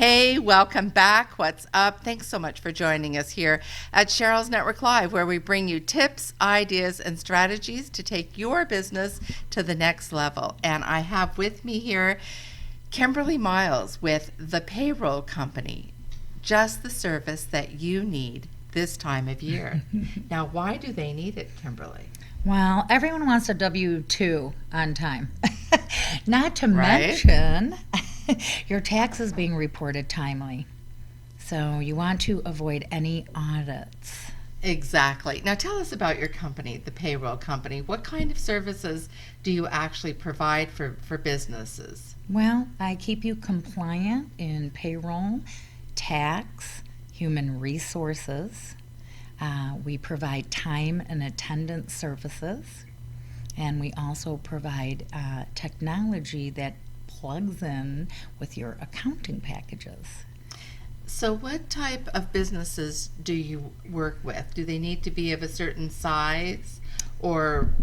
Hey, welcome back. What's up? Thanks so much for joining us here at Sheryl's Network Live, where we bring you tips, ideas, and strategies to take your business to the next level. And I have with me here Kimberly Miles with the Payroll Company, just the service that you need this time of year. Now, why do they need it, Kimberly? Well, everyone wants a W-2 on time. Not to Right. mention your taxes being reported timely. So you want to avoid any audits. Exactly. Now tell us about your company, the Payroll Company. What kind of services do you actually provide for businesses? Well, I keep you compliant in payroll, tax, human resources. We provide time and attendance services. And we also provide technology that plugs in with your accounting packages. So what type of businesses do you work with? Do they need to be of a certain size or?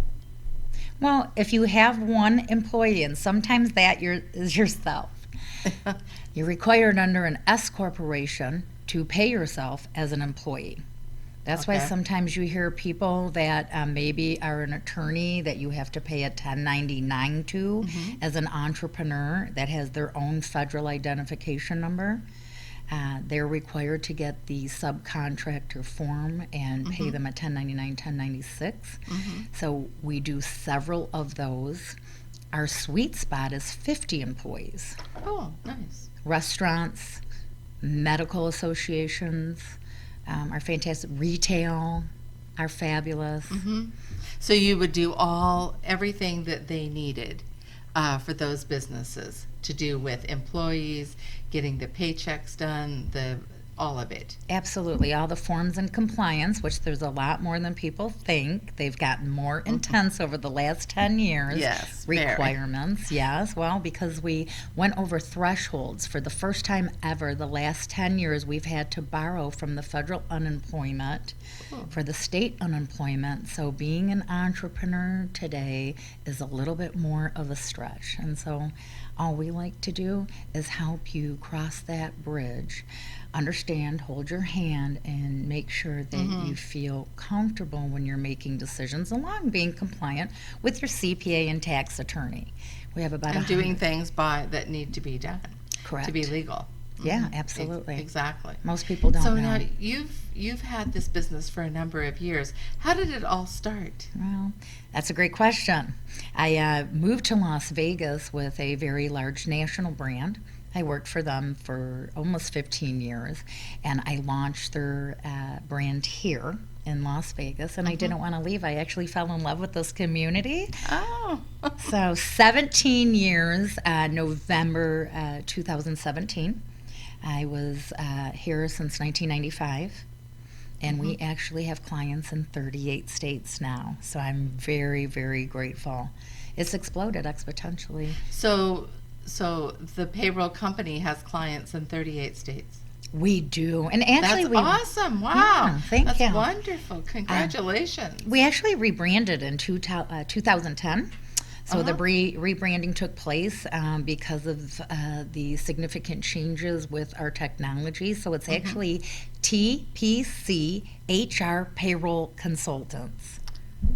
Well, if you have one employee, and sometimes that is yourself, you're required under an S corporation to pay yourself as an employee. That's why Okay. sometimes you hear people that maybe are an attorney that you have to pay a 1099 to as an entrepreneur that has their own federal identification number. They're required to get the subcontractor form and pay them a 1099, 1096. So we do several of those. Our sweet spot is 50 employees. Oh, nice. Restaurants, medical associations, are fantastic. Retail are fabulous. So you would do everything that they needed for those businesses to do with employees, getting the paychecks done, all of it. Absolutely. All the forms and compliance, which there's a lot more than people think. They've gotten more intense over the last 10 years. Yes, very. Requirements, yes. Well, because we went over thresholds. For the first time ever, the last 10 years, we've had to borrow from the federal unemployment for the state unemployment. So being an entrepreneur today is a little bit more of a stretch. And so all we like to do is help you cross that bridge. Understand, hold your hand, and make sure that you feel comfortable when you're making decisions, along being compliant with your CPA and tax attorney. We have about And doing things that need to be done correct to be legal. Yeah, absolutely. Exactly. Most people don't So know. now you've had this business for a number of years. How did it all start? Well, that's a great question. I moved to Las Vegas with a very large national brand. I worked for them for almost 15 years, and I launched their brand here in Las Vegas, and I didn't want to leave. I actually fell in love with this community. Oh. So 17 years, November 2017. I was here since 1995. And we actually have clients in 38 states now. So I'm very, very grateful. It's exploded exponentially. So the Payroll Company has clients in 38 states. We do. And actually That's awesome. Wow. Yeah, thank That's you. wonderful. Congratulations. We actually rebranded in 2010. So the rebranding took place because of the significant changes with our technology. So it's actually TPC HR Payroll Consultants.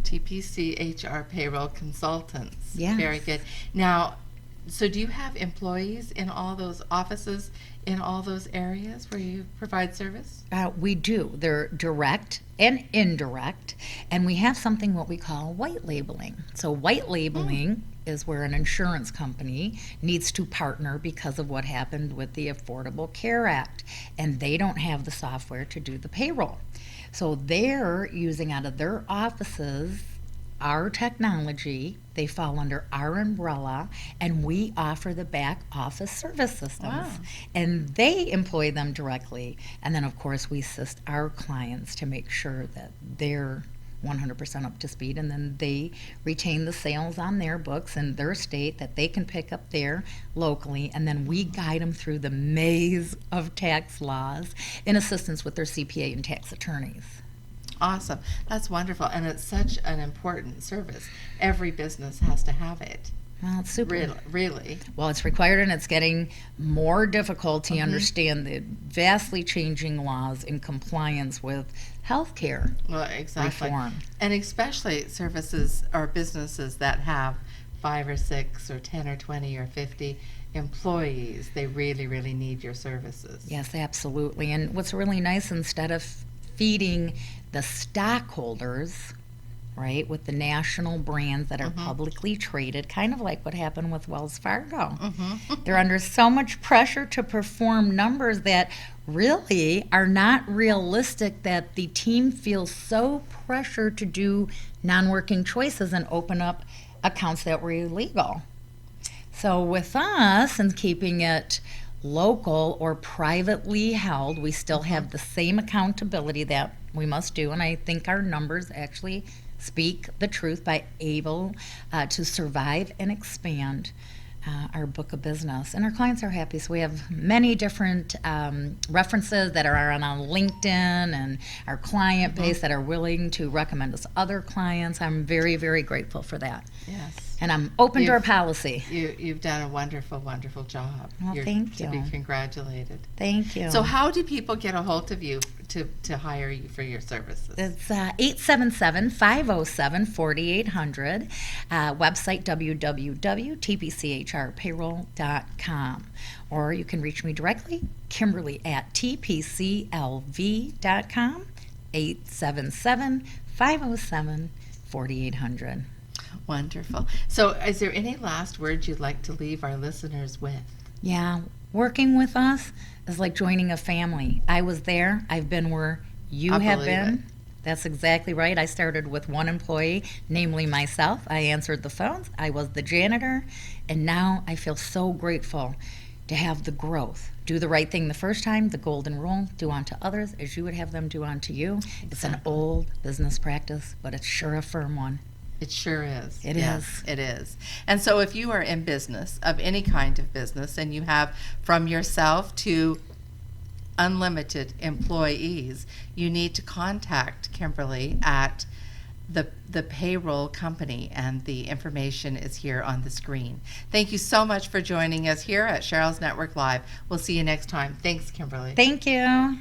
TPC HR Payroll Consultants. Yes. Very good. Now, so do you have employees in all those offices, in all those areas where you provide service? We do. They're direct and indirect, and we have something what we call white labeling. So white labeling is where an insurance company needs to partner because of what happened with the Affordable Care Act, and they don't have the software to do the payroll. So they're using out of their offices our technology. They fall under our umbrella, and we offer the back office service systems. Wow. And they employ them directly. And then, of course, we assist our clients to make sure that they're 100% up to speed, and then they retain the sales on their books in their state that they can pick up there locally, and then we guide them through the maze of tax laws in assistance with their CPA and tax attorneys. Awesome. That's wonderful. And it's such an important service. Every business has to have it. Well, it's super. Really. Well, it's required, and it's getting more difficult to understand the vastly changing laws in compliance with healthcare Well, exactly. reform. And especially services or businesses that have 5 or 6 or 10 or 20 or 50 employees. They really, really need your services. Yes, absolutely. And what's really nice, instead of feeding the stockholders, right, with the national brands that are publicly traded, kind of like what happened with Wells Fargo. They're under so much pressure to perform numbers that really are not realistic, that the team feels so pressured to do non-working choices and open up accounts that were illegal. So with us and keeping it local or privately held, we still have the same accountability that we must do, and I think our numbers actually speak the truth by able to survive and expand our book of business. And our clients are happy, so we have many different references that are on LinkedIn, and our client base that are willing to recommend us other clients. I'm very, very grateful for that. Yes. And I'm open to our policy. You've done a wonderful, wonderful job. Well, thank you. To be congratulated. Thank you. So how do people get a hold of you to hire you for your services? It's 877-507-4800. Website WWWDBTV.com. Or you can reach me directly, Kimberly at tpclv.com, 877-507-4800. Wonderful. So is there any last words you'd like to leave our listeners with? Yeah, working with us is like joining a family. I was there. I've been where you have believe been. it. That's exactly right. I started with one employee, namely myself. I answered the phones. I was the janitor. And now I feel so grateful to have the growth. Do the right thing the first time, the golden rule, do unto others as you would have them do unto you. It's an old business practice, but it's sure a firm one. It sure is. It Yes, it is. And so if you are in business, of any kind of business, and you have from yourself to unlimited employees, you need to contact Kimberly at the payroll company, and the information is here on the screen. Thank you so much for joining us here at Sheryl's Network Live. We'll see you next time. Thanks, Kimberly. Thank you.